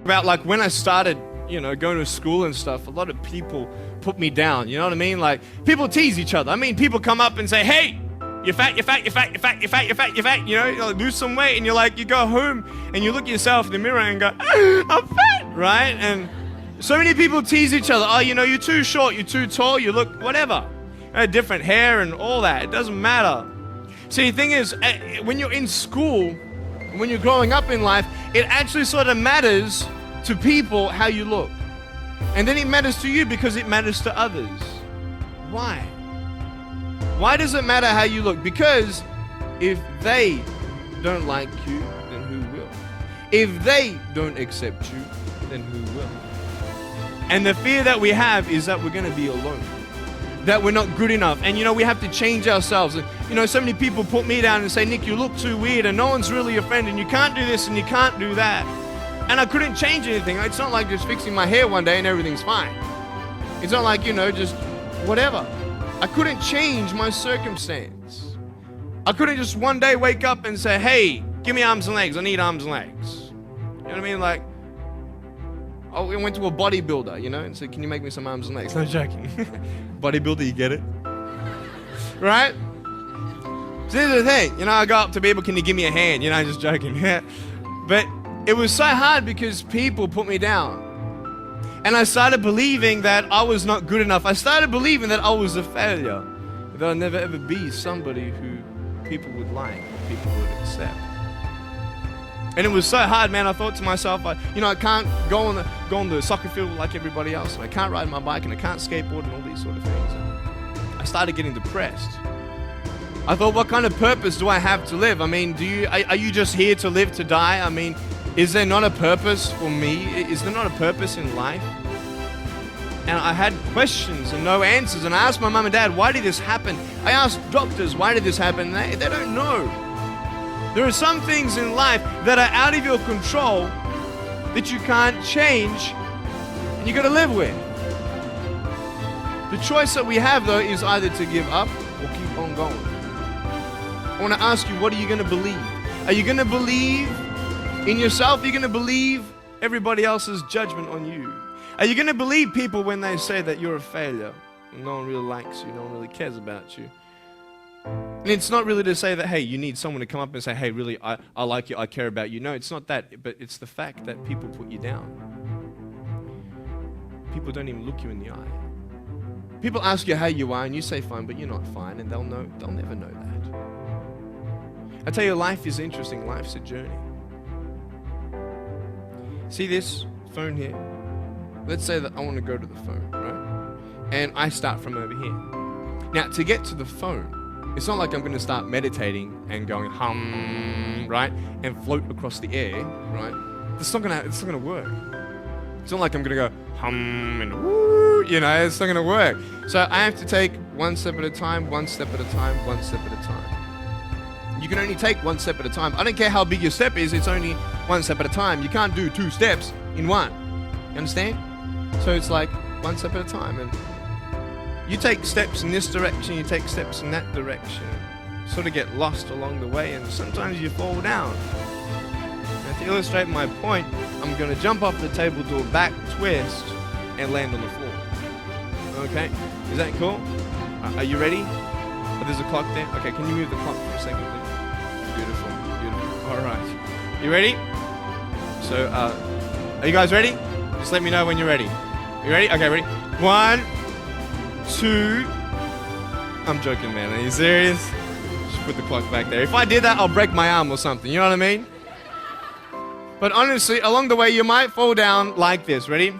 About like when I started, going to school and stuff, a lot of people put me down. You know what I mean? Like people tease each other. I mean, people come up and say, "Hey, you're fat, you're fat, you're fat, you're fat, you're fat, you're fat, you're fat." You like, lose some weight, and you go home and you look at yourself in the mirror and go, "I'm fat," right? And so many people tease each other. Oh, you're too short, you're too tall, you look whatever. Different hair and all that. It doesn't matter. See, the thing is, when you're in school, when you're growing up in life, it actually sort of matters to people how you look. And then it matters to you because it matters to others. Why? Why does it matter how you look? Because if they don't like you, then who will? If they don't accept you, then who will? And the fear that we have is that we're going to be alone, that we're not good enough. And we have to change ourselves. And so many people put me down and say, "Nick, you look too weird and no one's really your friend and you can't do this and you can't do that." And I couldn't change anything. It's not like just fixing my hair one day and everything's fine. It's not like, just whatever. I couldn't change my circumstance. I couldn't just one day wake up and say, "Hey, give me arms and legs. I need arms and legs." You know what I mean? Like, I went to a bodybuilder, and said, "Can you make me some arms and legs?" No joking. Bodybuilder, you get it? Right? So here's the thing. I go up to people, "Can you give me a hand?" Just joking. But it was so hard because people put me down. And I started believing that I was not good enough. I started believing that I was a failure. That I'd never ever be somebody who people would like, people would accept. And it was so hard, man. I thought to myself, I can't go on the soccer field like everybody else. And I can't ride my bike and I can't skateboard and all these sort of things. And I started getting depressed. I thought, what kind of purpose do I have to live? I mean, are you just here to live, to die? I mean, is there not a purpose for me? Is there not a purpose in life? And I had questions and no answers. And I asked my mum and dad, "Why did this happen?" I asked doctors, "Why did this happen?" And they don't know. There are some things in life that are out of your control that you can't change and you got to live with. The choice that we have, though, is either to give up or keep on going. I want to ask you, what are you going to believe? Are you going to believe in yourself? Are you going to believe everybody else's judgment on you? Are you going to believe people when they say that you're a failure and no one really likes you, no one really cares about you? And it's not really to say that, hey, you need someone to come up and say, "Hey, really, I like you, I care about you." No, it's not that, but it's the fact that people put you down. People don't even look you in the eye. People ask you how you are and you say fine, but you're not fine, and they'll never know that. I tell you, life is interesting. Life's a journey. See this phone here? Let's say that I want to go to the phone, right? And I start from over here. Now, to get to the phone, it's not like I'm going to start meditating and going hum, right? And float across the air, right? It's not going to work. It's not like I'm going to go hum and woo, it's not going to work. So I have to take one step at a time, one step at a time, one step at a time. You can only take one step at a time. I don't care how big your step is, it's only one step at a time. You can't do 2 steps in one. You understand? So it's like one step at a time. And you take steps in this direction, you take steps in that direction. Sort of get lost along the way, and sometimes you fall down. Now, to illustrate my point, I'm going to jump off the table, do a back twist, and land on the floor. Okay? Is that cool? Are you ready? Oh, there's a clock there. Okay, can you move the clock for a second, please? Beautiful, beautiful. All right. You ready? So, are you guys ready? Just let me know when you're ready. You ready? Okay, ready? 1, 2. I'm joking, man. Are you serious? Just put the clock back there. If I did that, I'll break my arm or something. You know what I mean? But honestly, along the way, you might fall down like this. Ready?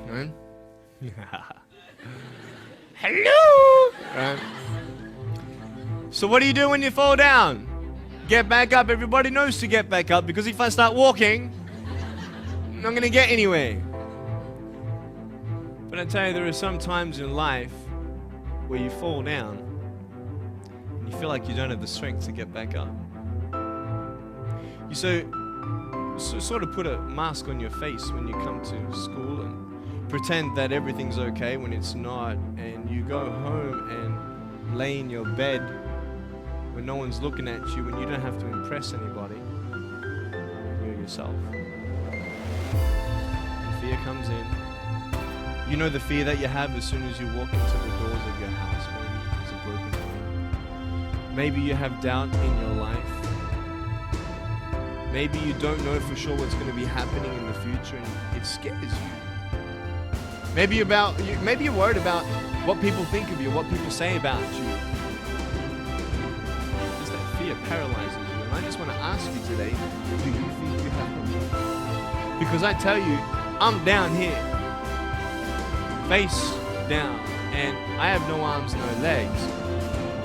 Right? Hello! Right. So what do you do when you fall down? Get back up. Everybody knows to get back up, because if I start walking, I'm not going to get anywhere. But I tell you, there are some times in life where you fall down and you feel like you don't have the strength to get back up. You sort of put a mask on your face when you come to school and pretend that everything's okay when it's not, and you go home and lay in your bed when no one's looking at you, when you don't have to impress anybody. yourself. And fear comes in. You know the fear that you have as soon as you walk into the doors of your house. Maybe it's a broken home. Maybe you have doubt in your life. Maybe you don't know for sure what's going to be happening in the future and it scares you. Maybe you're worried about what people think of you, what people say about you. Just that fear paralyzes you. And I just want to ask you today, do you think you have hope? Because I tell you, I'm down here, face down, and I have no arms, no legs.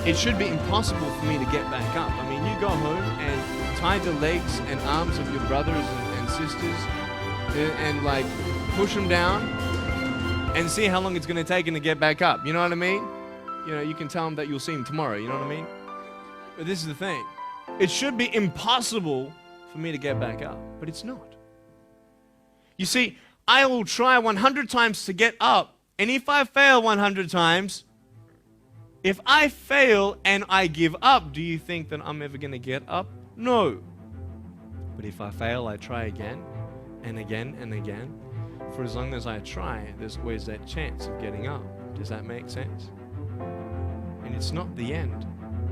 It should be impossible for me to get back up. I mean, you go home and tie the legs and arms of your brothers and sisters and like push them down and see how long it's going to take them to get back up. You know what I mean? You know, you can tell them that you'll see them tomorrow. You know what I mean? But this is the thing. It should be impossible for me to get back up, but it's not. You see, I will try 100 times to get up, and if I fail 100 times, if I fail and I give up, do you think that I'm ever going to get up? No. But if I fail, I try again and again and again. For as long as I try, there's always that chance of getting up. Does that make sense? And it's not the end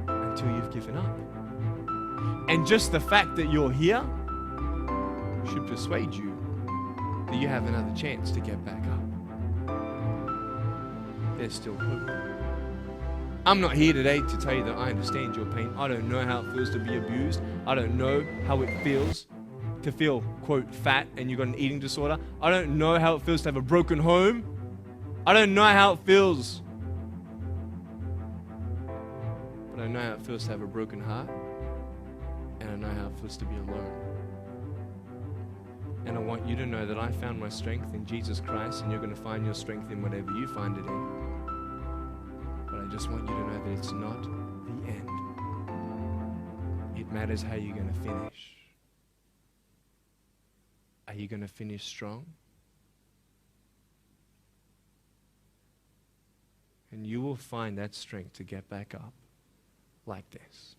until you've given up. And just the fact that you're here should persuade you that you have another chance to get back up. There's still hope. I'm not here today to tell you that I understand your pain. I don't know how it feels to be abused. I don't know how it feels to feel, quote, fat and you've got an eating disorder. I don't know how it feels to have a broken home. I don't know how it feels. But I know how it feels to have a broken heart. And I know how it feels to be alone. And I want you to know that I found my strength in Jesus Christ, and you're going to find your strength in whatever you find it in. But I just want you to know that it's not the end. It matters how you're going to finish. Are you going to finish strong? And you will find that strength to get back up like this.